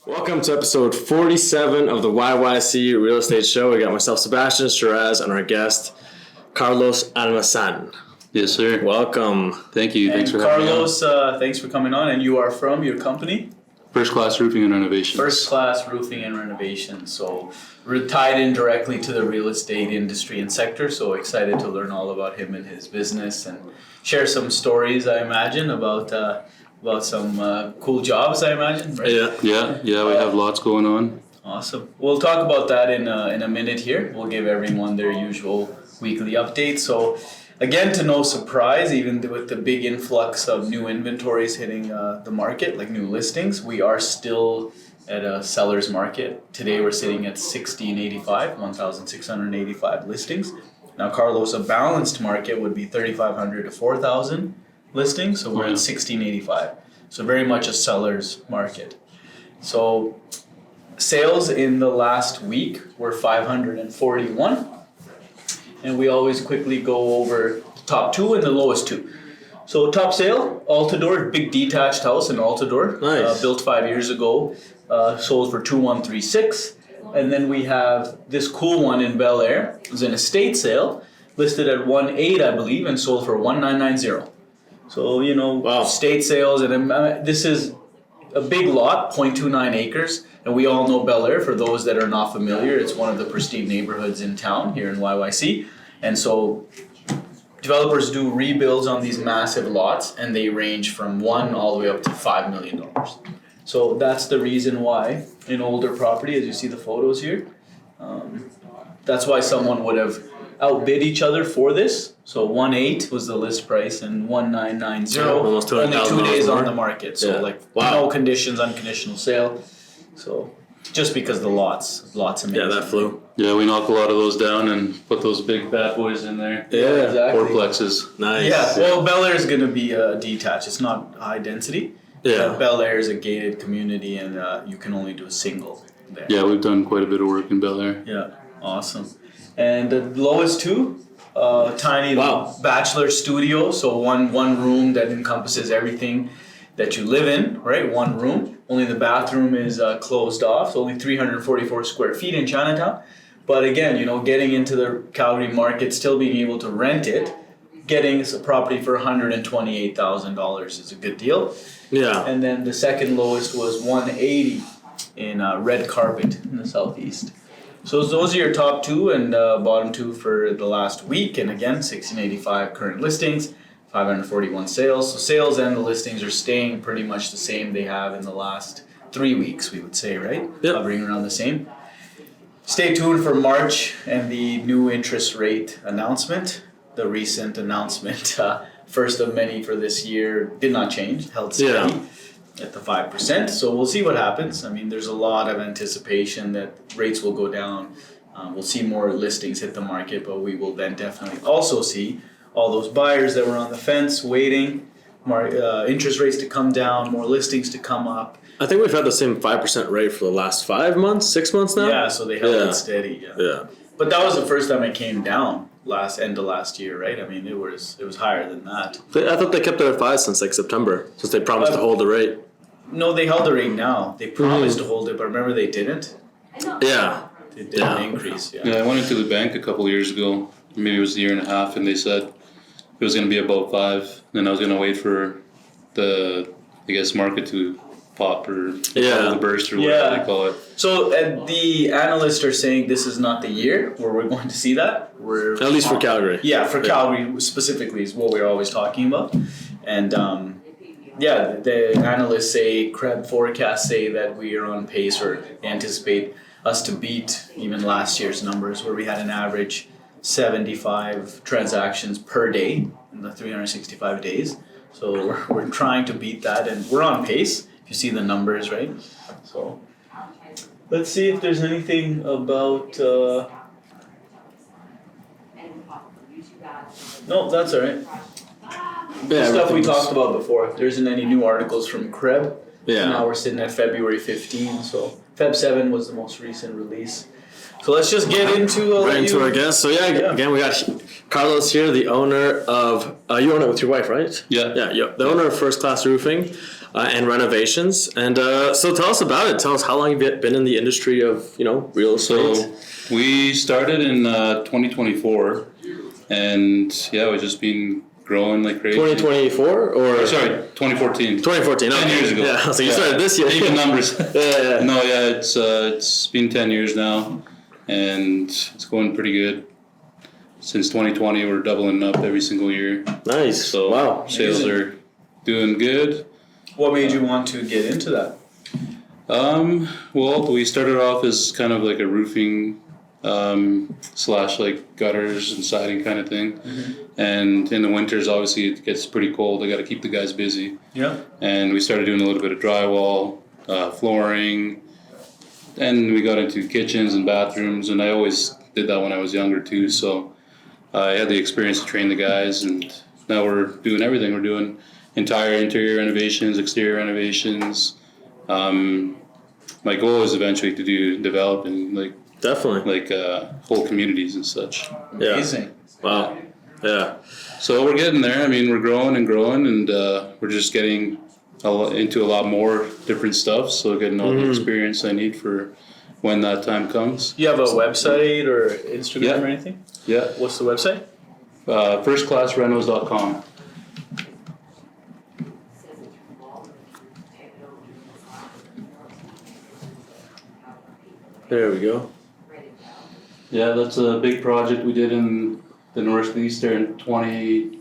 Welcome to episode 47 of the YYC Real Estate Show. We got myself, Sebastian Shiraz, and our guest, Carlos Almazan. Yes, sir. Welcome. Thank you. Thanks for having me on. Carlos, thanks for coming on. And you are from your company? First Class Roofing and Renovation. First Class Roofing and Renovation. So we're tied in directly to the real estate industry and sector. So excited to learn all about him and his business and share some stories, I imagine, about some cool jobs, I imagine, right? Yeah. We have lots going on. Awesome. We'll talk about that in a minute here. We'll give everyone their usual weekly update. So again, to no surprise, even with the big influx of new inventories hitting the market, like new listings, we are still at a seller's market. Today we're sitting at 1,685 listings. Now, Carlos, a balanced market would be 3,500 to 4,000 listings, so we're at 1,685. So very much a seller's market. So sales in the last week were 541. And we always quickly go over the top two and the lowest two. So top sale, Altador, big detached house in Altador. Nice. Built 5 years ago, sold for 2,136. And then we have this cool one in Bel Air. It was an estate sale, listed at 1.8, I believe, and sold for 1,990. So, Wow. estate sales, and this is a big lot, 0.29 acres. And we all know Bel Air, for those that are not familiar. It's one of the pristine neighborhoods in town here in YYC. And so developers do rebuilds on these massive lots, and they range from $1 all the way up to $5 million. So that's the reason why in older property, as you see the photos here, that's why someone would have outbid each other for this. So 1.8 was the list price and 1,990. Almost only 2 days more on the market. So Wow. no conditions, unconditional sale. So just because the lots amazing. Yeah, that flew. Yeah, we knock a lot of those down and put those big bad boys in there. Yeah, exactly. Fourplexes. Nice. Yeah, well, Bel Air is going to be detached. It's not high density. Yeah. Bel Air is a gated community, and you can only do a single there. Yeah, we've done quite a bit of work in Bel Air. Yeah, awesome. And the lowest two, tiny bachelor studio. So one room that encompasses everything that you live in, right? One room. Only the bathroom is closed off. So only 344 square feet in Chinatown. But again, getting into the Calgary market, still being able to rent it, getting a property for $128,000 is a good deal. Yeah. And then the second lowest was 180 in red carpet in the southeast. So those are your top two and bottom two for the last week. And again, 1,685 current listings, 541 sales. So sales and the listings are staying pretty much the same they have in the last 3 weeks, we would say, right? Yep. Hovering around the same. Stay tuned for March and the new interest rate announcement. The recent announcement, first of many for this year, did not change, held steady at the 5%. So we'll see what happens. I mean, there's a lot of anticipation that rates will go down. We'll see more listings hit the market, but we will then definitely also see all those buyers that were on the fence waiting, more interest rates to come down, more listings to come up. I think we've had the same 5% rate for the last 5 months, 6 months now. Yeah, so they held it steady. Yeah. But that was the first time it came down end of last year, right? I mean, it was higher than that. I thought they kept it at 5 since September, since they promised to hold the rate. No, they held the rate now. They promised to hold it, but remember they didn't? Yeah. They didn't increase, Yeah, I went into the bank a couple of years ago, maybe it was a year and a half, and they said it was going to be about 5. Then I was going to wait for the, market to pop or the burst or whatever they call it. So the analysts are saying this is not the year where we're going to see that. At least for Calgary. Yeah, for Calgary specifically is what we're always talking about. And the analysts say, CREB forecasts say that we are on pace or anticipate us to beat even last year's numbers where we had an average 75 transactions per day in the 365 days. So we're trying to beat that and we're on pace. If you see the numbers, right? So let's see if there's anything about. No, that's all right. The stuff we talked about before. There isn't any new articles from CREB. Yeah. Now we're sitting at February 15, so Feb 7 was the most recent release. So let's just get into Right into our guest. So again, we got Carlos here, the owner of. You own it with your wife, right? Yeah. Yeah. The owner of First Class Roofing and Renovations. And so tell us about it. Tell us how long you've been in the industry of real estate. So we started in 2024, and we've just been growing like crazy. 2024 or sorry, 2014. 2014. 10 years ago. Yeah. So you started this year. Even numbers. Yeah. No, it's been 10 years now, and it's going pretty good. Since 2020, we're doubling up every single year. Nice. So wow. Sales are doing good. What made you want to get into that? Well, we started off as kind of like a roofing slash like gutters and siding kind of thing. Mm-hmm. And in the winters, obviously, it gets pretty cold. I got to keep the guys busy. Yeah. And we started doing a little bit of drywall, flooring, and we got into kitchens and bathrooms. And I always did that when I was younger too. So I had the experience to train the guys, and now we're doing everything. We're doing entire interior renovations, exterior renovations. My goal is eventually to develop and definitely whole communities and such. Amazing. Wow. Yeah. So we're getting there. I mean, we're growing, and we're just getting into a lot more different stuff. So getting all the experience I need for when that time comes. You have a website or Instagram or anything? Yeah. What's the website? Firstclassrenos.com. There we go. Yeah, that's a big project we did in the Northeast there in 2020,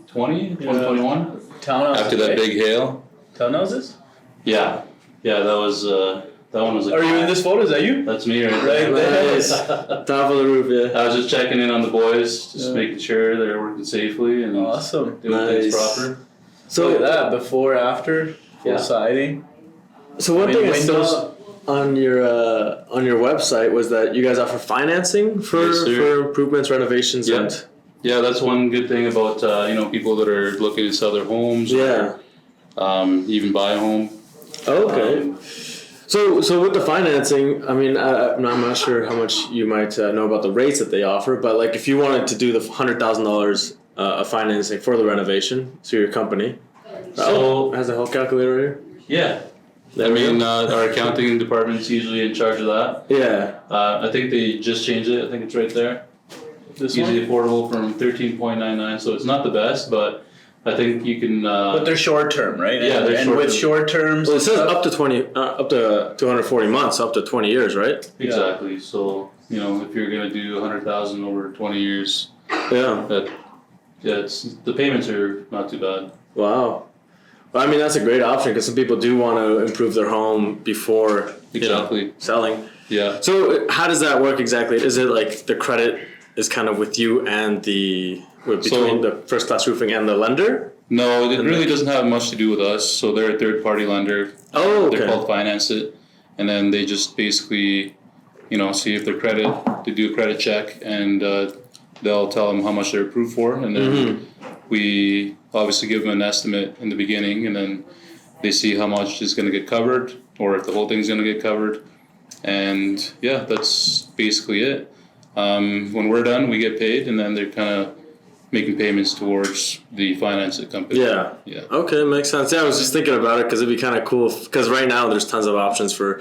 2021. Townhouses. After that big hail. Townhouses? Yeah, that was that one was. Are you in this photo? Is that you? That's me right there. Nice. Top of the roof, yeah. I was just checking in on the boys, just making sure they're working safely and Awesome. doing things proper. So look at that, before, after, full siding. So one thing I saw on your website was that you guys offer financing for improvements, renovations, and that's one good thing about people that are looking to sell their homes or even buy a home. Oh, okay. So with the financing, I mean, I'm not sure how much you might know about the rates that they offer, but like if you wanted to do the $100,000 of financing for the renovation through your company, it has a whole calculator here. Yeah. I mean, our accounting department's usually in charge of that. Yeah. I think they just changed it. I think it's right there. This Easily affordable from 13.99, so it's not the best, but I think you can. But they're short term, right? Yeah, they're and with short terms. Well, it says up to 240 months, up to 20 years, right? Exactly. Yeah. So if you're gonna do 100,000 over 20 years, the payments are not too bad. Wow. Well, I mean, that's a great option because some people do want to improve their home before selling. Yeah. So how does that work exactly? Is it like the credit is kind of with you and between the First Class Roofing and the lender? No, it really doesn't have much to do with us. So they're a third-party lender. Oh, okay. They're called Finance It, and then they just basically, see if their credit. They do a credit check, and they'll tell them how much they're approved for, and then we obviously give them an estimate in the beginning, and then they see how much is going to get covered, or if the whole thing's going to get covered, and that's basically it. When we're done, we get paid, and then they're kind of making payments towards the finance company. Yeah. Okay, makes sense. Yeah, I was just thinking about it because it'd be kind of cool because right now there's tons of options for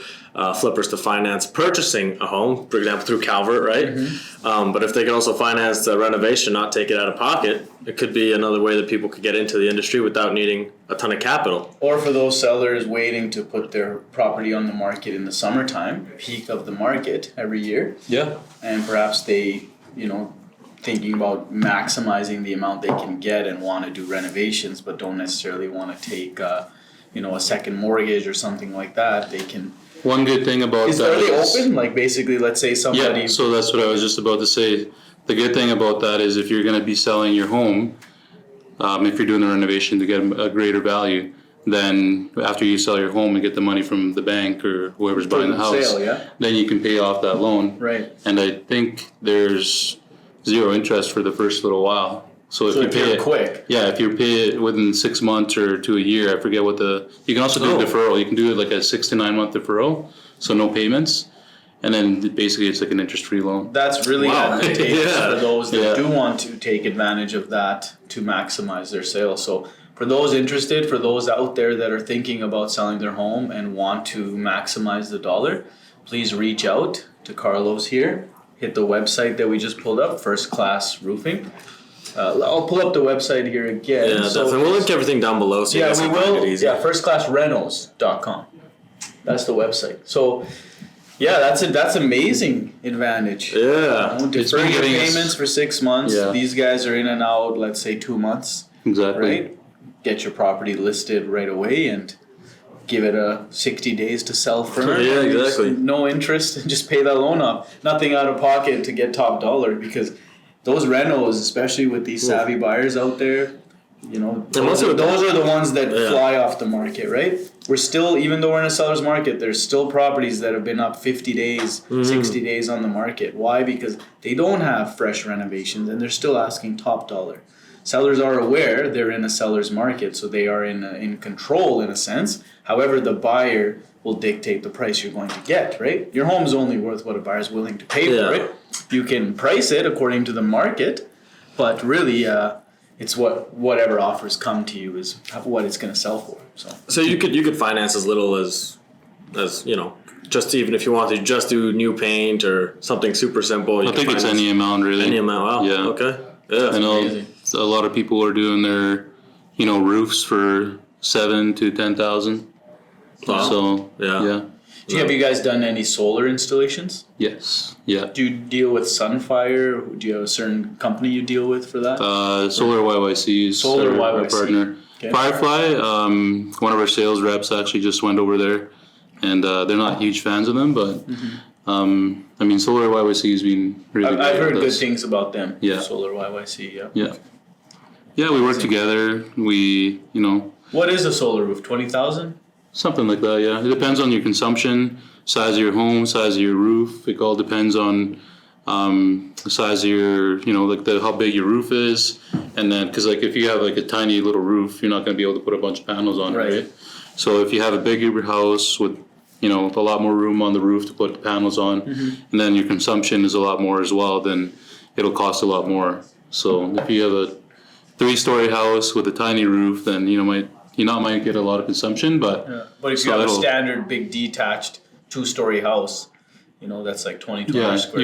flippers to finance purchasing a home, for example, through Calvert, right? Mm-hmm. But if they can also finance the renovation, not take it out of pocket, it could be another way that people could get into the industry without needing a ton of capital. Or for those sellers waiting to put their property on the market in the summertime, peak of the market every year. Yeah. And perhaps they, thinking about maximizing the amount they can get and want to do renovations, but don't necessarily want to take, a second mortgage or something like that. They can. One good thing about that are they open? Like basically, let's say somebody. Yeah. So that's what I was just about to say. The good thing about that is if you're going to be selling your home, if you're doing the renovation to get a greater value, then after you sell your home and get the money from the bank or whoever's buying the house, then you can pay off that loan. Right. And I think there's zero interest for the first little while. So if you pay it quick. Yeah, if you pay it within 6 months or to a year, I forget what you can also do a deferral. You can do it like a 6 to 9 month deferral, so no payments. and then basically it's like an interest-free loan. That's really Wow. advantageous Yeah. for those that Yeah. do want to take advantage of that to maximize their sales. So for those interested, for those out there that are thinking about selling their home and want to maximize the dollar, please reach out to Carlos here. Hit the website that we just pulled up, First Class Roofing. I'll pull up the website here again. Yeah, definitely. We'll link everything down below so you guys we can find will. it easy. Yeah, firstclassrenos.com. That's the website. So, yeah, that's amazing advantage. Yeah. Defer been your getting us- payments for 6 months. Yeah. These guys are in and out, let's say 2 months, Exactly. right? Get your property listed right away and give it 60 days to sell firm. Yeah, exactly. No interest and just pay that loan off. Nothing out of pocket to get top dollar because those renos, especially with these savvy buyers out there, you know, those are the ones that fly off the market, right? We're still, even though we're in a seller's market, there's still properties that have been up 50 days, 60 days on the market. Why? Because they don't have fresh renovations and they're still asking top dollar. Sellers are aware they're in a seller's market, so they are in control in a sense. However, the buyer will dictate the price you're going to get, right? Your home is only worth what a buyer's willing to pay for it. You can price it according to the market, but really, it's whatever offers come to you is what it's going to sell for. So you could finance as little as you know, just even if you want to just do new paint or something super simple. I think it's any amount really. Any amount. Wow. Yeah. Okay. Yeah. I know amazing. a lot of people are doing their, roofs for $7,000 to $10,000. Wow. So Yeah. Have you guys done any solar installations? Yes, yeah. Do you deal with Sunfire? Do you have a certain company you deal with for that? Solar YYC is Solar our YYC. partner. Okay. Firefly, one of our sales reps actually just went over there, and they're not huge fans of them, but Solar YYC has been really. I've heard with good us. things about them. Yeah. Solar YYC. Yeah. Yeah, we work together. We, What is a solar roof? 20,000. something like that. Yeah, it depends on your consumption, size of your home, size of your roof. It all depends on the size of your, how big your roof is, and then because if you have a tiny little roof, you're not going to be able to put a bunch of panels on it, right? So if you have a bigger house with a lot more room on the roof to put the panels on, and then your consumption is a lot more as well, then it'll cost a lot more. So if you have a 3-story house with a tiny roof, then might get a lot of consumption, but But if you have a standard big detached 2-story house, that's like 22 square feet.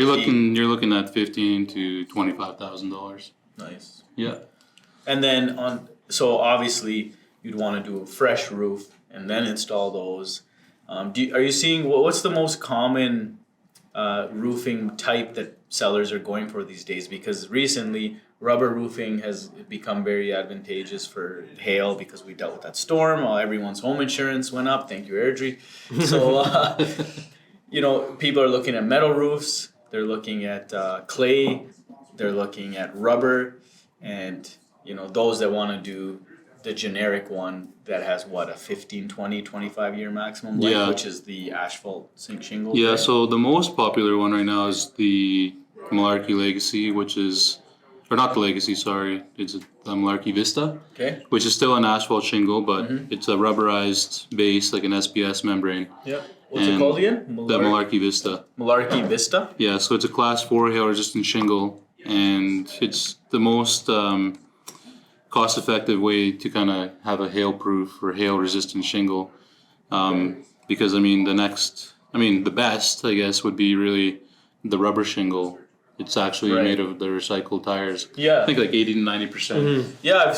you're looking at $15,000 to $25,000. Nice. Yeah. And then so obviously you'd want to do a fresh roof and then install those. Are you seeing what's the most common roofing type that sellers are going for these days? Because recently rubber roofing has become very advantageous for hail because we dealt with that storm. Everyone's home insurance went up. Thank you, Airdrie. So, people are looking at metal roofs. They're looking at clay. They're looking at rubber. And, those that want to do the generic one that has a 15, 20, 25 year maximum life, which is the asphalt zinc shingle. Yeah, so the most popular one right now is the Malarkey Legacy, which is, or not the Legacy, sorry, it's the Malarkey Vista, Okay. which is still an asphalt shingle, but it's a rubberized base, like an SPS membrane. Yeah. What's it called again? The Malarkey Vista. Malarkey Vista? Yeah, so it's a class 4 hail resistant shingle, and it's the most cost-effective way to kind of have a hail-proof or hail-resistant shingle, because the best, I guess, would be really the rubber shingle. It's actually made of the recycled tires. Yeah. I think 80 to 90%. Yeah,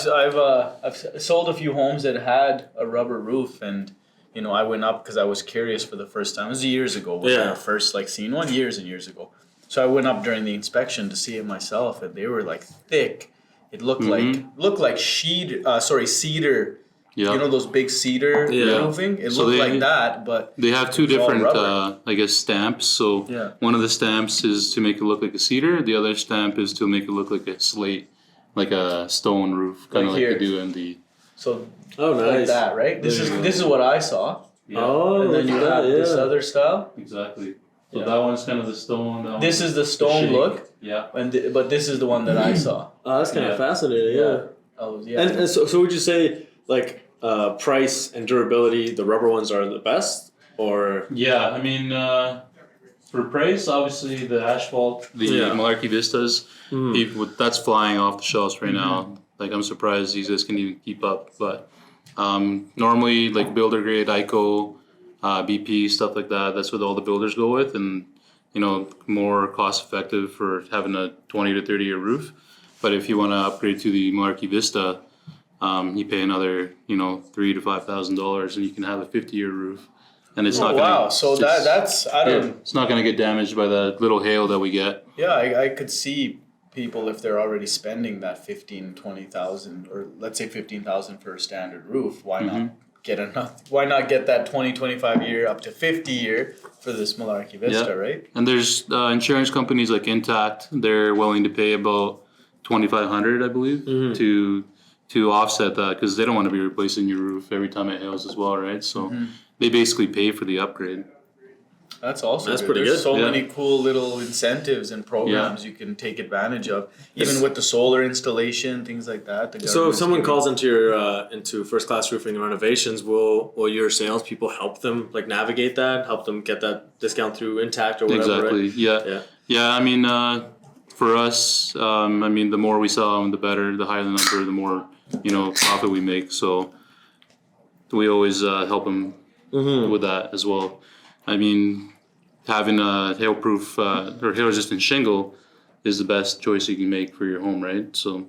I've sold a few homes that had a rubber roof, and I went up because I was curious for the first time. It was years ago when I first seen one, years and years ago. So I went up during the inspection to see it myself, and they were thick. It looked like cedar. Yeah. Those big cedar roofing. It looked like that, but they have two different, stamps. So one of the stamps is to make it look like a cedar. The other stamp is to make it look like a slate, like a stone roof, kind of like you do in the. So nice. like that, right? This is what I saw. Yeah. Oh, And then you have this other style. Exactly. So that one's kind of the stone. This is the stone look. Yeah. But this is the one that I saw. Oh, that's kind of fascinating. Yeah. Oh yeah. And so would you say price and durability, the rubber ones are the best, or? Yeah, for price, obviously the asphalt, the Malarkey Vistas, that's flying off the shelves right now. Like I'm surprised these guys can even keep up. But normally like builder grade, ICO, BP, stuff like that. That's what all the builders go with, and more cost effective for having a 20 to 30 year roof. But if you want to upgrade to the Malarkey Vista, you pay another $3,000 to $5,000, and you can have a 50-year roof. And it's not wow. gonna, So that's I don't. it's not going to get damaged by the little hail that we get. Yeah, I could see people if they're already spending that 15,000, 20,000, or let's say 15,000 for a standard roof. Why not get enough? Why not get that 20, 25 year up to 50 year for this Malarkey Vista, right? And there's insurance companies like Intact. They're willing to pay about $2,500, I believe, to offset that, because they don't want to be replacing your roof every time it hails as well, right? So they basically pay for the upgrade. That's also That's good. pretty There's good. so many cool little incentives and programs you can take advantage of, even with the solar installation, things like that. So if someone calls into your into First Class Roofing and Renovations, will your salespeople help them like navigate that, help them get that discount through Intact or whatever? Exactly. Right? Yeah. I mean, for us, I mean, the more we sell them, the better. The higher the number, the more profit we make. So we always help them with that as well. I mean, having a hail-proof or hail-resistant shingle is the best choice you can make for your home, right? So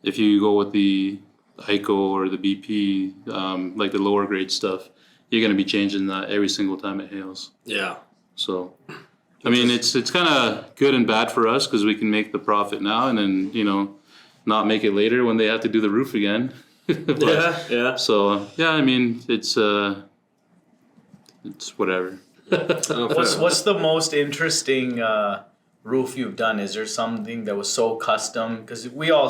if you go with the ICO or the BP, like the lower grade stuff, you're going to be changing that every single time it hails. Yeah. So, I mean, it's kind of good and bad for us because we can make the profit now and then, not make it later when they have to do the roof again. Yeah. So, yeah, I mean, it's whatever. What's the most interesting roof you've done? Is there something that was so custom? Because we all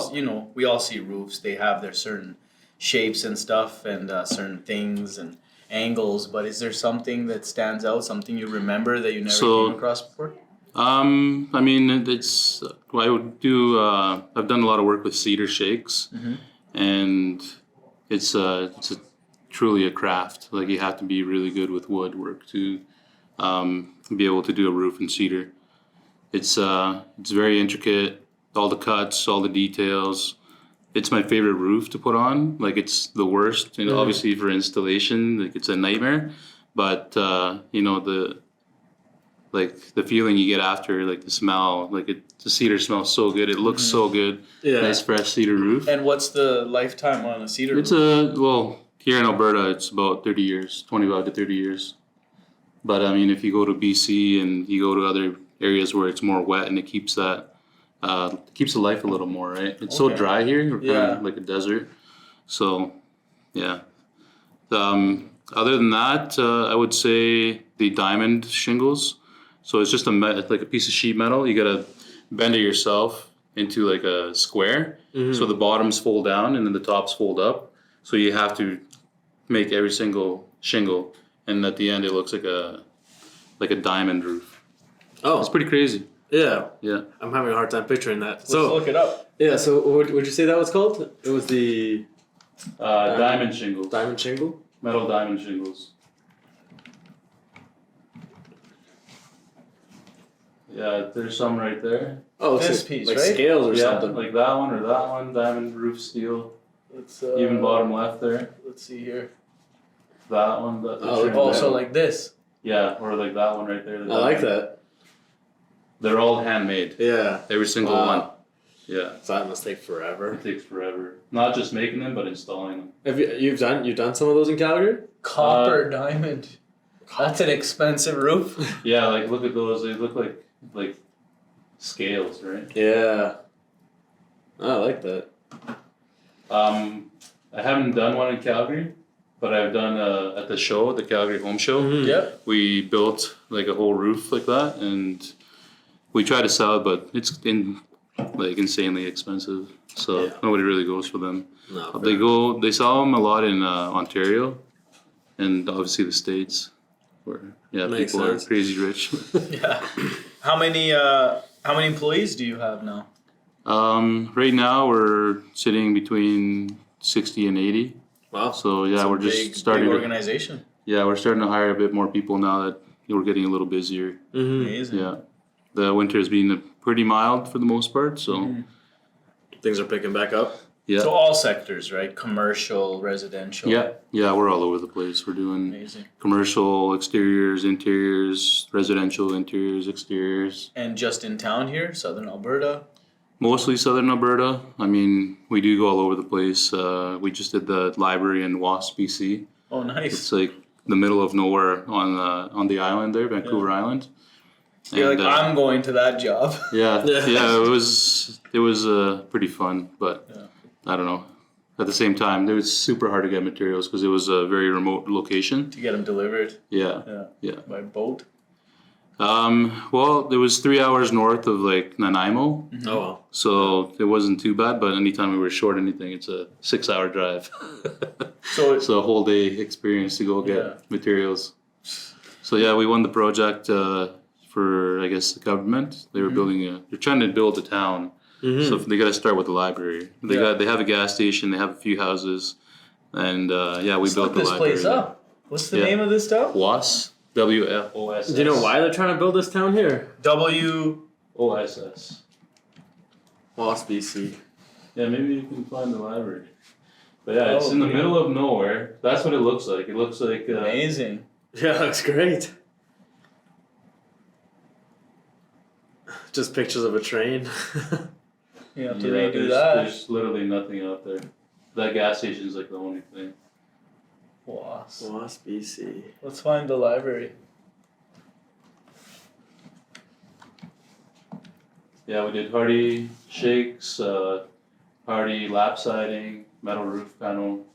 see roofs. They have their certain shapes and stuff, and certain things and angles. But is there something that stands out? Something you remember that you never came across before? I mean, it's I would do. I've done a lot of work with cedar shakes, and it's truly a craft. Like you have to be really good with woodwork to be able to do a roof in cedar. It's very intricate. All the cuts, all the details. It's my favorite roof to put on. Like it's the worst, obviously for installation, like it's a nightmare. But the feeling you get after, like the smell, like the cedar smells so good. It looks so good. Yeah. Nice fresh cedar roof. And what's the lifetime on a cedar roof? It's here in Alberta, it's about 30 years, 25 to 30 years. But I mean, if you go to BC and you go to other areas where it's more wet and it keeps that, keeps the life a little more, right? It's so dry here, we're kind of like a desert. So, yeah. Other than that, I would say the diamond shingles. So it's just like a piece of sheet metal. You gotta bend it yourself into like a square. So the bottoms fold down and then the tops fold up. So you have to make every single shingle, and at the end it looks like a diamond roof. Oh, it's pretty crazy. Yeah. Yeah. I'm having a hard time picturing that. Let's look it up. Yeah. So what would you say that was called? It was the diamond shingles. Diamond shingle. Metal diamond shingles. Yeah, there's some right there. Oh, this piece, like right? Scales or something. Like that one or that one. Diamond roof steel. Let's even bottom left there. Let's see here. That one. So like this. Yeah, or like that one right there. I like that. They're all handmade. Yeah. Every single one. Yeah. So that must take forever. It takes forever. Not just making them, but installing them. Have you've done some of those in Calgary? Copper diamond. That's an expensive roof. Yeah, like look at those. They look like scales, right? Yeah. I like that. I haven't done one in Calgary, but I've done at the show, the Calgary Home Show. Yeah. We built like a whole roof like that, and we try to sell it, but it's insanely expensive. So nobody really goes for them. No, they sell them a lot in Ontario, and obviously the States, where people are crazy rich. Yeah. How many employees do you have now? Right now we're sitting between 60 and 80. Wow. So we're just starting. Big organization. We're starting to hire a bit more people now that we're getting a little busier. Amazing. Yeah, the winter has been pretty mild for the most part, so Things are picking back up. yeah. So all sectors, right? Commercial, residential. Yeah, we're all over the place. We're doing Amazing. commercial, exteriors, interiors, residential, interiors, exteriors. And just in town here, Southern Alberta. Mostly Southern Alberta. I mean, we do go all over the place. We just did the library in Wasp, BC. Oh, nice. It's like the middle of nowhere on the island there, Vancouver Island. You're And, like, I'm going to that job. Yeah, it was pretty fun, but I don't know. At the same time, it was super hard to get materials because it was a very remote location. To get them delivered. Yeah. By boat. Well, it was 3 hours north of like Nanaimo, Oh wow. so it wasn't too bad. But anytime we were short anything, it's a 6-hour drive. So It's a whole day experience to go get materials. So yeah, we won the project for, I guess, the government. They were they're trying to build a town. So they got to start with the library. They have a gas station. They have a few houses, and we built the this library. place up. What's the name of this town? WOS, WFOSS. Do you know why they're trying to build this town here? OSS. Lost BC. Yeah, maybe you can find the library. But yeah, it's in the middle of nowhere. That's what it looks like. It looks like Amazing. Yeah, looks great. Just pictures of a train. You have to redo that. There's literally nothing out there. That gas station is like the only thing. Wasp. Lost BC. Let's find the library. Yeah, we did hardy shakes, hardy lap siding, metal roof panel.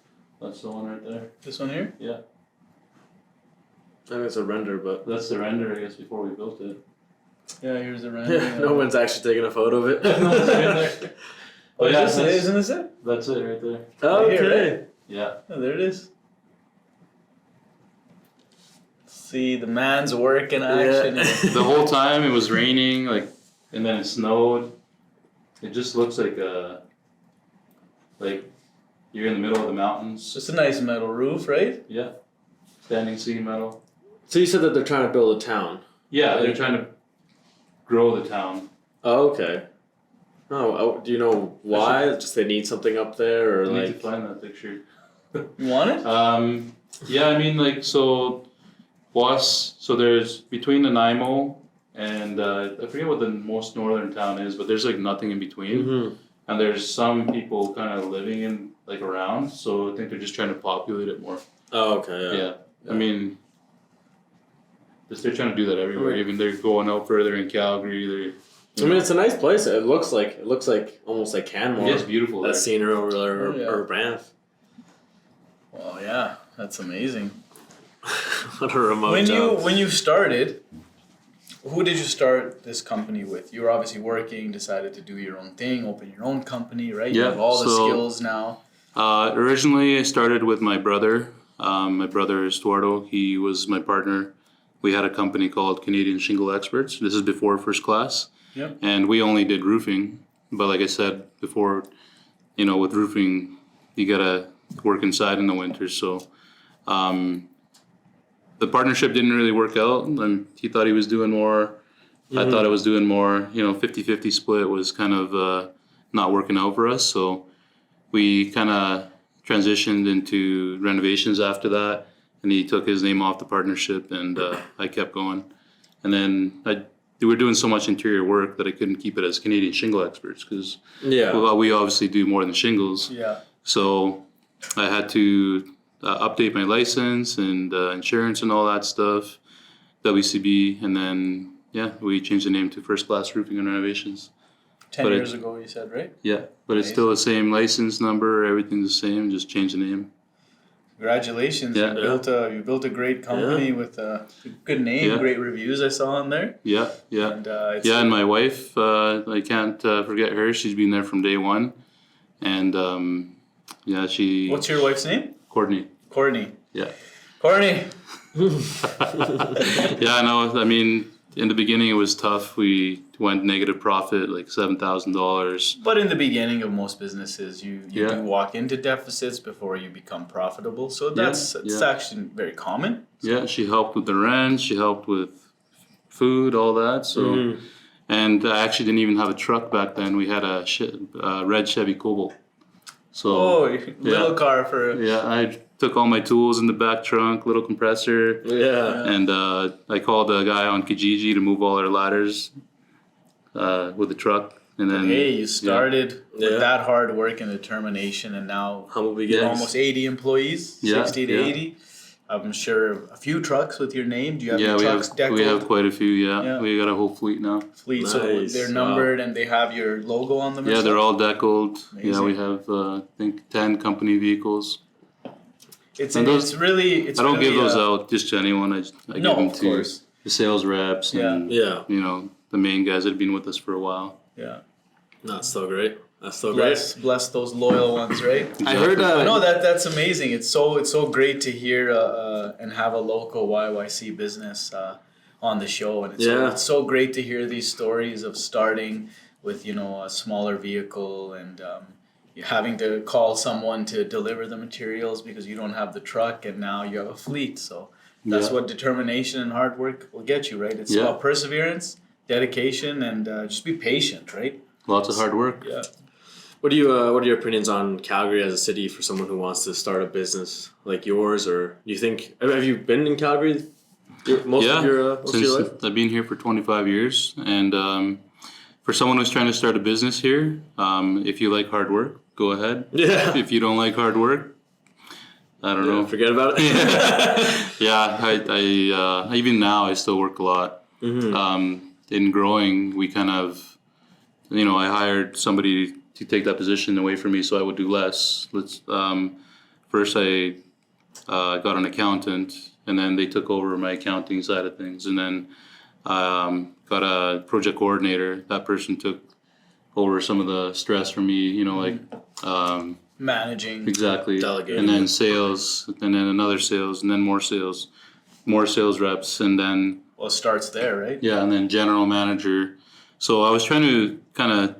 That's the one right there. This one here? Yeah. I think it's a render, but That's the render, I guess, before we built it. Yeah, here's the render. no one's actually taking a photo of it. Oh, yeah, isn't this it? That's it right there. Oh, Right here, okay. Yeah. Oh, there it is. See, the man's work in action. The whole time it was raining, and then it snowed. It just looks like you're in the middle of the mountains. Just a nice metal roof, right? Yeah. Standing seam metal. So you said that they're trying to build a town. Yeah, they're trying to grow the town. Oh, okay. Oh, do you know why? Just they need something up there, or I need like? to find that picture. You want it? Yeah, I mean, so there's between Nanaimo and I forget what the most northern town is, but there's like nothing in between. Mm-hmm. And there's some people kind of living in around, so I think they're just trying to populate it more. Oh, okay. Yeah. I mean, they're trying to do that everywhere. Right. Even they're going out further in Calgary. I mean, it's a nice place. It looks like almost like Canmore. Yeah, it's beautiful. That There. scenery over there, Oh, yeah. or Banff. Well, yeah, that's amazing. What a remote job. When you started, who did you start this company with? You were obviously working, decided to do your own thing, open your own company, right? You Yeah, have all the so- skills now. Originally, I started with my brother. My brother Estuardo, he was my partner. We had a company called Canadian Shingle Experts. This is before First Class. Yep. And we only did roofing. But like I said before, with roofing, you gotta work inside in the winter. So the partnership didn't really work out. And he thought he was doing more. I thought I was doing more. 50-50 split was kind of not working out for us. So we kind of transitioned into renovations after that, and he took his name off the partnership, and I kept going. And then we were doing so much interior work that I couldn't keep it as Canadian Shingle Experts because we obviously do more than shingles. Yeah. So I had to update my license and insurance and all that stuff, WCB, and then we changed the name to First Class Roofing and Renovations. 10 But years ago, you said, right? Yeah, but it's still the same license number. Everything's the same. Just change the name. Congratulations! Yeah. You built a great company with a good name, Yeah. great reviews I saw on there. Yeah. And And my wife, I can't forget her. She's been there from day one, and she. What's your wife's name? Courtney? Courtney. Yeah. Courtney. Yeah, no, I mean, in the beginning it was tough. We went negative profit, like $7,000. But in the beginning of most businesses, you Yeah. do walk into deficits before you become profitable. So that's it's yeah. actually very common. Yeah, she helped with the rent. She helped with food, all that. So, and I actually didn't even have a truck back then. We had a red Chevy Cobalt. So, Little car for yeah, I took all my tools in the back trunk, little compressor, and I called a guy on Kijiji to move all our ladders with the truck. And then, hey, you started with that hard work and determination, and now you're almost 80 employees, 60 to 80. I'm sure a few trucks with your name. Do you have your trucks decked? We have quite a few, We got a whole fleet now. Nice. So they're numbered and they have your logo on them? Yeah, they're all deckled. Amazing. Yeah, we have, I think, 10 company vehicles. I don't give those out just to anyone. I give them to the sales reps and the main guys that have been with us for a while. Yeah. That's so great. That's so Bless those loyal ones, right? Exactly. I heard. No, that's amazing. It's so great to hear and have a local YYC business on the show, and it's so great to hear these stories of starting with a smaller vehicle and having to call someone to deliver the materials because you don't have the truck, and now you have a fleet. So that's what determination and hard work will get you, right? It's about perseverance, dedication, and just be patient, right? Lots of hard work. Yeah. What are your opinions on Calgary as a city for someone who wants to start a business like yours? Or do you think have you been in Calgary most of your life? I've been here for 25 years, and for someone who's trying to start a business here, if you like hard work, go ahead. Yeah. If you don't like hard work, I don't know. Forget about it. I even now I still work a lot. In growing, we kind of, I hired somebody to take that position away from me, so I would do less. First I got an accountant, and then they took over my accounting side of things, and then got a project coordinator. That person took over some of the stress from me, managing, exactly, delegating, and then sales, and then another sales, and then more sales reps, and then it starts there, right? Yeah, and then general manager. So I was trying to kind of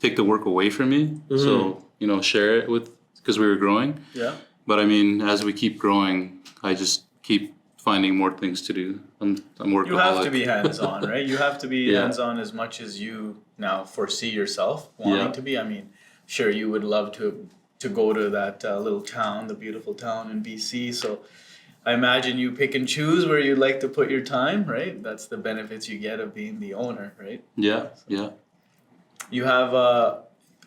take the work away from me, so share it with, because we were growing. Yeah. But I mean, as we keep growing, I just keep finding more things to do. I'm workaholic. You have to be hands-on, right? You have to be hands-on as much as you now foresee yourself wanting to be. I mean, sure, you would love to go to that little town, the beautiful town in BC. So I imagine you pick and choose where you'd like to put your time, right? That's the benefits you get of being the owner, right? Yeah. You have,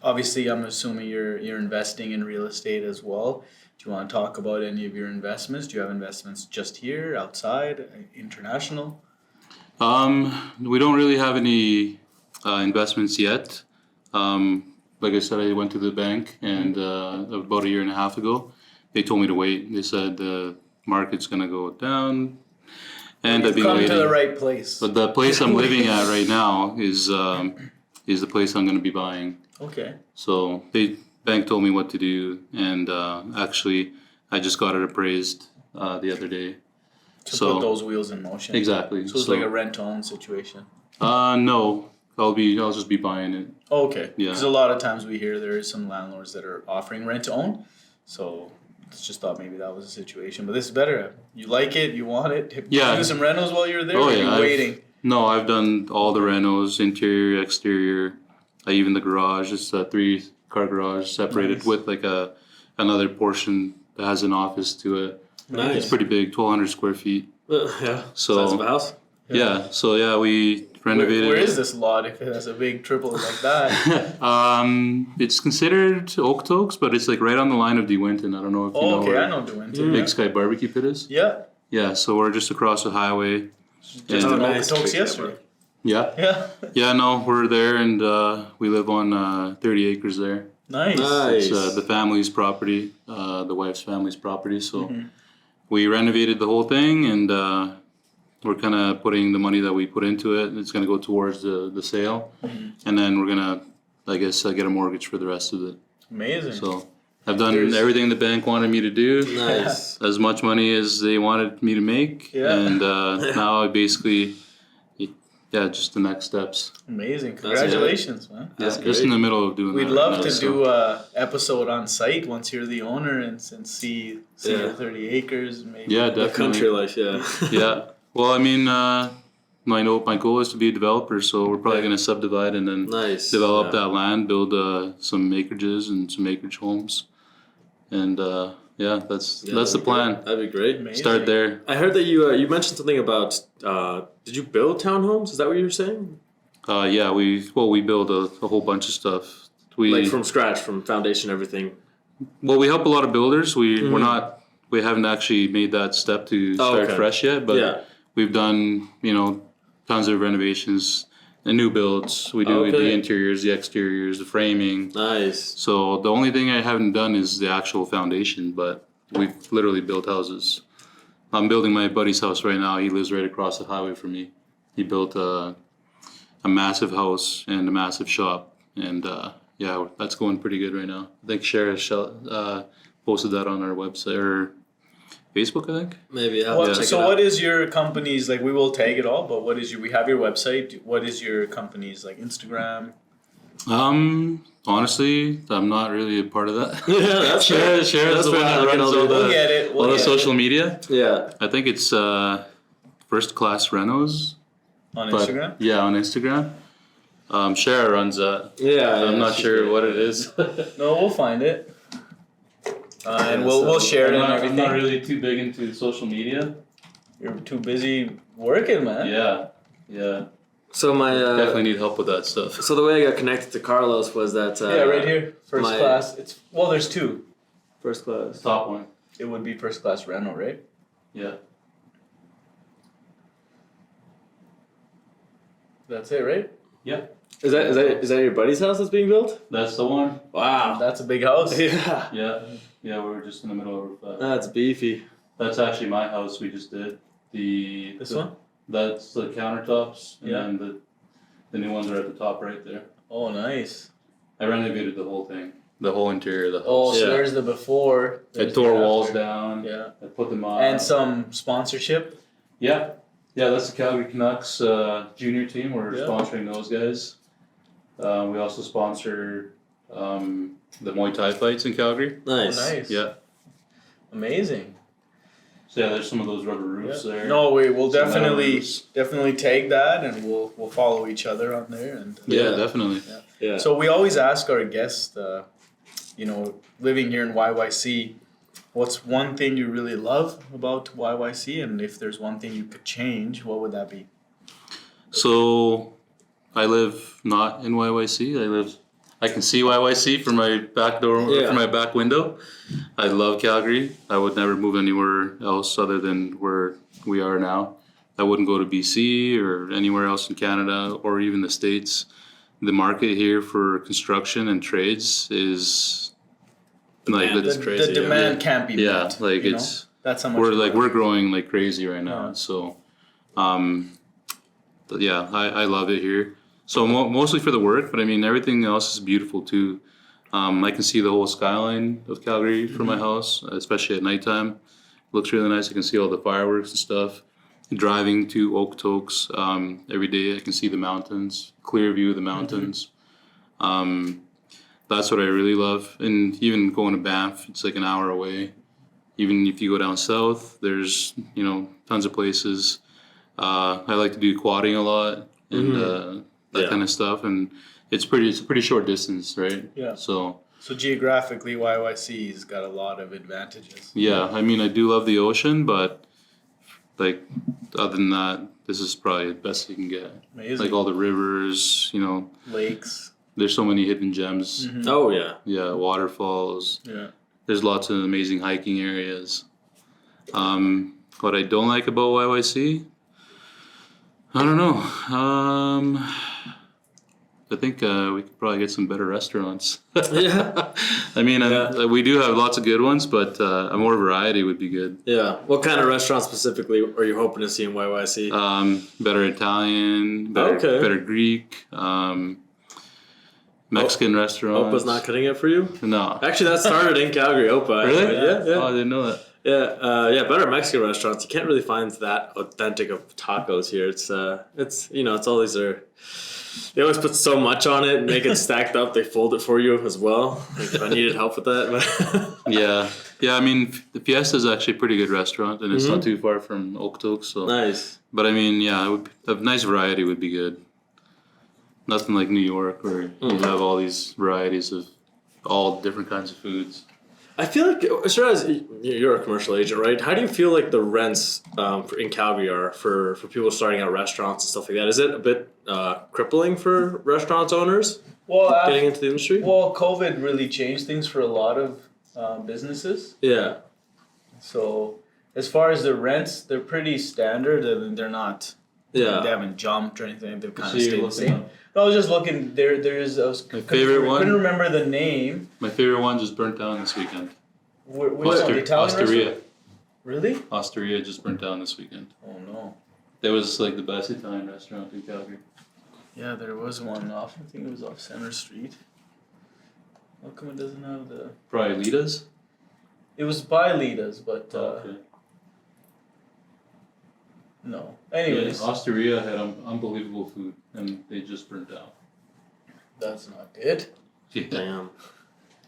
obviously, I'm assuming you're investing in real estate as well. Do you want to talk about any of your investments? Do you have investments just here, outside, international? We don't really have any investments yet. Like I said, I went to the bank, and about a year and a half ago, they told me to wait. They said the market's going to go down, and I've been waiting. Come to the right place. But the place I'm living at right now is the place I'm going to be buying. Okay. So the bank told me what to do, and actually, I just got it appraised the other day. To put those wheels in motion. Exactly. So it's like a rent-own situation. No, I'll just be buying it. Oh, okay. Yeah. Because a lot of times we hear there is some landlords that are offering rent-to-own, so just thought maybe that was a situation. But this is better. You like it, you want it. Did you do some renos while you were there? Oh, or yeah. Are you waiting? No, I've done all the renos, interior, exterior, even the garage. It's a 3-car garage separated with like another portion that has an office to it. Nice. It's pretty big, 1,200 square feet. Yeah. So, size of a house. Yeah. So we renovated. Where is this lot if it has a big triple like that? It's considered Okotoks, but it's like right on the line of De Winton. I don't know if you know Okay, where I know De Winton. Big Sky Barbecue Pit is. Yeah. Yeah, so we're just across the highway. Just And- on Okotoks yesterday. Yeah. Yeah. Yeah, no, we're there, and we live on 30 acres there. Nice. It's the family's property, the wife's family's property. So we renovated the whole thing, and we're kind of putting the money that we put into it. It's going to go towards the sale, and then we're going to, I guess, get a mortgage for the rest of it. Amazing. So I've done everything the bank wanted me to do. Nice. As much money as they wanted me to make, and now I basically yeah, just the next steps. Amazing. Congratulations, man. Yeah, That's just in the middle of doing We'd that. love right now, to so. do a episode on site once you're the owner and see your 30 acres. Maybe. Yeah, The definitely. country life, yeah. Yeah. Well, I mean, my goal is to be a developer, so we're probably going to subdivide and then Nice. develop yeah. that land, build some acreages and some acreage homes, and that's the plan. That'd be great. Amazing. Start there. I heard that you mentioned something about did you build townhomes? Is that what you were saying? Yeah, we build a whole bunch of stuff. Like from scratch, from foundation, everything. Well, we help a lot of builders. We haven't actually made that step to start fresh yet, but Yeah. we've done tons of renovations and new builds. We do the interiors, the exteriors, the framing. Nice. So the only thing I haven't done is the actual foundation, but we've literally built houses. I'm building my buddy's house right now. He lives right across the highway from me. He built a massive house and a massive shop, and that's going pretty good right now. I think Shara posted that on our website or Facebook, I think. Maybe. What is your company's, like, we will tag it all, but we have your website. What is your company's, like, Instagram? Honestly, I'm not really a part of that. Yeah, that's fair. Shara's the one that runs all We'll get it. all the social media. Yeah. I think it's First Class Renos. On But, Instagram? yeah, on Instagram. Shara runs that. Yeah. I'm not sure what it is. No, we'll find it. And we'll share it and I'm everything. not really too big into social media. You're too busy working, man. Yeah. So my Definitely need help with that stuff. so the way I got connected to Carlos was that Right here. First class. There's two. First class. Top one. It would be first class rental, right? Yeah. That's it, right? Yeah. Is that your buddy's house that's being built? That's the one. Wow. That's a big house. Yeah. Yeah, we were just in the middle of That's beefy. that's actually my house we just did. This one? That's the countertops, and Yeah. then the new ones are at the top right there. Oh, nice. I renovated the whole thing, the whole interior of the house. Oh, so Yeah. there's the before. I there's tore the walls after. down. Yeah. I put them on. And some sponsorship. Yeah, that's the Calgary Canucks junior team. We're Yeah. sponsoring those guys. We also sponsor the Muay Thai fights in Calgary. Nice. Oh, nice. Yeah. Amazing. So yeah, there's some of those rubber roofs there. No, we will Some metal definitely roofs. tag that, and we'll follow each other on there. And Yeah, Yeah. definitely. Yeah. so we always ask our guests, living here in YYC, what's one thing you really love about YYC, and if there's one thing you could change, what would that be? So I live not in YYC. I can see YYC from my back door, from my back window. I love Calgary. I would never move anywhere else other than where we are now. I wouldn't go to BC or anywhere else in Canada or even the States. The market here for construction and trades is like The demand can't be yeah, met. like you know? it's That's how much we're growing like crazy right now. Yeah. So, but yeah, I love it here. So mostly for the work, but I mean everything else is beautiful too. I can see the whole skyline of Calgary from my house, especially at nighttime. It looks really nice. I can see all the fireworks and stuff. Driving to Okotoks every day, I can see the mountains, clear view of the mountains. That's what I really love. And even going to Banff, it's like an hour away. Even if you go down south, there's tons of places. I like to do quadding a lot and that kind of stuff, and it's a pretty short distance, right? Yeah. So geographically, YYC's got a lot of advantages. yeah, I mean I do love the ocean, but like other than that, this is probably the best you can get. Amazing. Like all the rivers, Lakes. there's so many hidden gems. Oh yeah. Yeah, waterfalls. Yeah. There's lots of amazing hiking areas. What I don't like about YYC, I don't know. I think we could probably get some better restaurants. Yeah. I mean, we do have lots of good ones, but a more variety would be good. Yeah. What kind of restaurants specifically are you hoping to see in YYC? Better Italian, better Greek, Mexican restaurants. Opa's not cutting it for you? No. Actually, that started in Calgary, Opa. Really? Yeah. Oh, I didn't know that. Better Mexican restaurants. You can't really find that authentic of tacos here. It's it's all these are. They always put so much on it and make it stacked up. They fold it for you as well. Like if I needed help with that. Yeah. I mean, the Fiesta is actually a pretty good restaurant, and it's not too far from Okotoks. So Nice. But I mean, a nice variety would be good. Nothing like New York where you have all these varieties of all different kinds of foods. I feel like, sure, as you're a commercial agent, right? How do you feel like the rents in Calgary are for people starting out restaurants and stuff like that? Is it a bit crippling for restaurant owners getting into the industry? Well, COVID really changed things for a lot of businesses. Yeah. So as far as the rents, they're pretty standard. I mean, they're not. Yeah. They haven't jumped or anything. They've kind So of you're stayed the looking same. up- No, I was just looking. There's. Couldn't remember the name. My favorite one just burnt down this weekend. Which one? The Italian Osteria. restaurant? Really? Osteria just burnt down this weekend. Oh no. That was like the best Italian restaurant in Calgary. Yeah, there was one off. I think it was off Center Street. How come it doesn't have the? Probably Lita's. It was by Lita's, but Okay. no. Anyways, Yeah, Osteria had unbelievable food, and they just burnt down. that's not good. Yeah. Damn.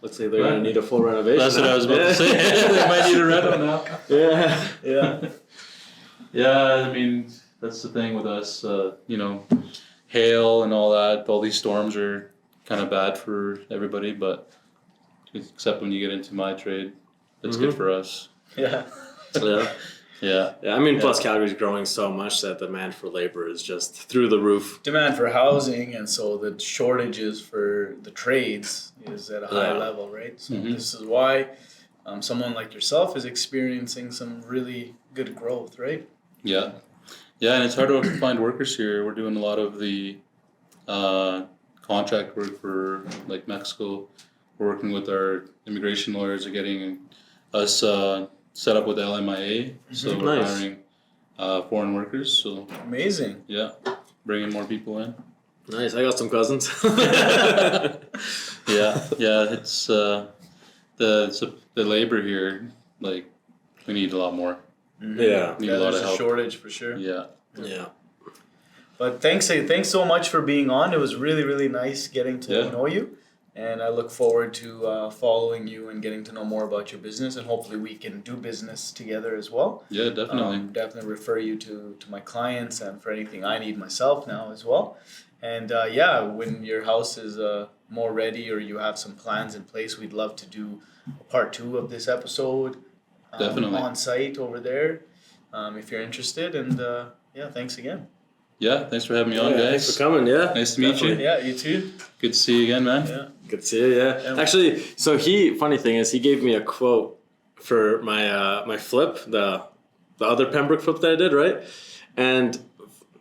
Looks like they're going to need a full renovation. That's what I was about to say. They might need a reno now. Yeah. Yeah. Yeah, I mean, that's the thing with us. Hail and all that. All these storms are kind of bad for everybody, but except when you get into my trade, it's good for us. Yeah. Yeah. Yeah. Yeah, I mean, plus Calgary's growing so much that the demand for labor is just through the roof. Demand for housing, and so the shortages for the trades is at a high Yeah. level, right? So this is why someone like yourself is experiencing some really good growth, right? Yeah. Yeah, and it's hard to find workers here. We're doing a lot of the contract work for like Mexico. We're working with our immigration lawyers are getting us set up with LMIA. So we're Nice. hiring foreign workers. So Amazing. yeah, bringing more people in. Nice. I got some cousins. Yeah. It's the labor here. Like we need a lot more. Yeah. Need a lot There's of a help. shortage for sure. Yeah. Yeah. But thanks so much for being on. It was really, really nice getting to know you. And I look forward to following you and getting to know more about your business. And hopefully we can do business together as well. Yeah, definitely. Definitely refer you to my clients and for anything I need myself now as well. And when your house is more ready or you have some plans in place, we'd love to do a part 2 of this episode. Definitely. On site over there, if you're interested. And thanks again. Yeah, thanks for having me on, Yeah, guys. thanks for coming. Yeah. Nice to meet you. Yeah, you too. Good to see you again, man. Yeah. Good to see you. Yeah. Actually, so funny thing is, he gave me a quote for my my flip, the other Pembroke flip that I did, right? And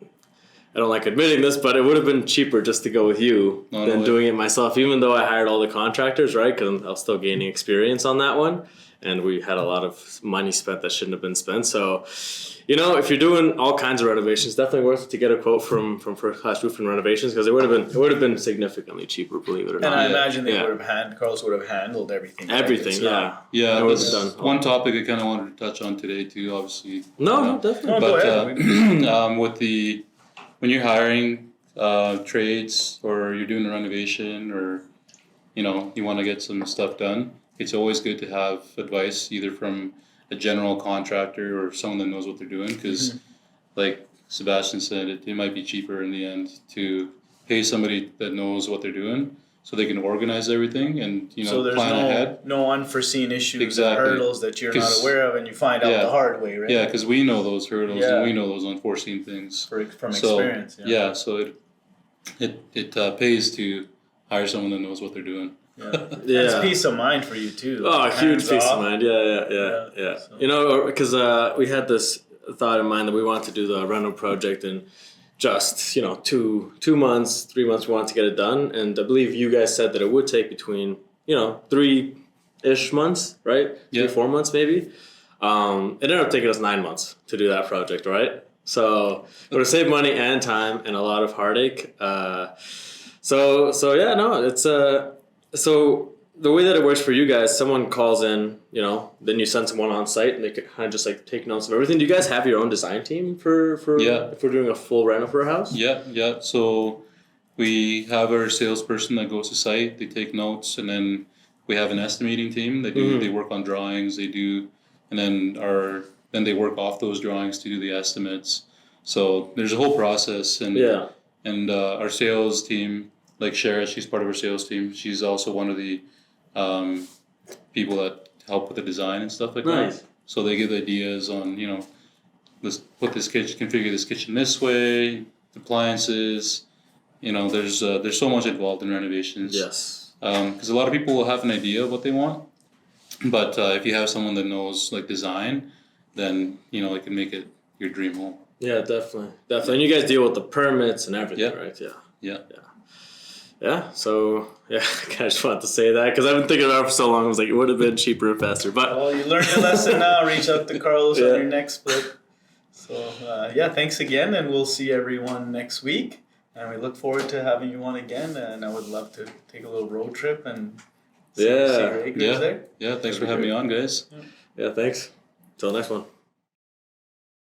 I don't like admitting this, but it would have been cheaper just to go with you than doing it myself, even though I hired all the contractors, right? Because I was still gaining experience on that one. And we had a lot of money spent that shouldn't have been spent. So, if you're doing all kinds of renovations, definitely worth it to get a quote from First Class Roofing Renovations, because it would have been significantly cheaper, believe it or not. And I imagine Carlos would have handled everything. Everything, right? Yeah, That that's was done. one topic I kind of wanted to touch on today too. Obviously, No, definitely. No, go ahead. with when you're hiring trades or you're doing a renovation or you want to get some stuff done, it's always good to have advice either from a general contractor or someone that knows what they're doing, because like Sebastian said, it might be cheaper in the end to pay somebody that knows what they're doing so they can organize everything and so there's plan ahead. no unfoxperience issues Exactly. or hurdles that you're not aware of, and you find out the hard way, right? Yeah, because we know those hurdles and we know those unforeseen things. From experience. Yeah. So it pays to hire someone that knows what they're doing. It's peace of mind for you too. Oh, a huge Hands peace off. of mind. Yeah. So- Because we had this thought in mind that we wanted to do the rental project in just 2 months, 3 months. We wanted to get it done, and I believe you guys said that it would take between 3-ish months, right? Yeah. 3-4 months maybe. It ended up taking us 9 months to do that project, right? So it would have saved money and time and a lot of heartache. It's so the way that it works for you guys, someone calls in, you know, then you send someone on site and they could kind of just like take notes of everything. Do you guys have your own design team for Yeah. if we're doing a full reno for a house? Yeah. So we have our salesperson that goes to site. They take notes, and then we have an estimating team. They work on drawings. And then they work off those drawings to do the estimates. So there's a whole process, and our sales team, like Shara, she's part of our sales team. She's also one of the people that help with the design and stuff like Nice. that. So they give ideas on, you know, let's put this kitchen, configure this kitchen this way, appliances. You know, there's so much involved in renovations. Yes. Because a lot of people will have an idea of what they want, but if you have someone that knows like design, then you know it can make it your dream home. Yeah, definitely. And you guys deal with the permits and everything, right? Yeah. So I just wanted to say that because I've been thinking about it for so long. I was like, it would have been cheaper and faster. But well, you learned your lesson now. Reach out to Carlos on your next split. So thanks again, and we'll see everyone next week. And we look forward to having you on again. And I would love to take a little road trip and see your acres there. Yeah, thanks for having me on, guys. Yeah, thanks. Till next one.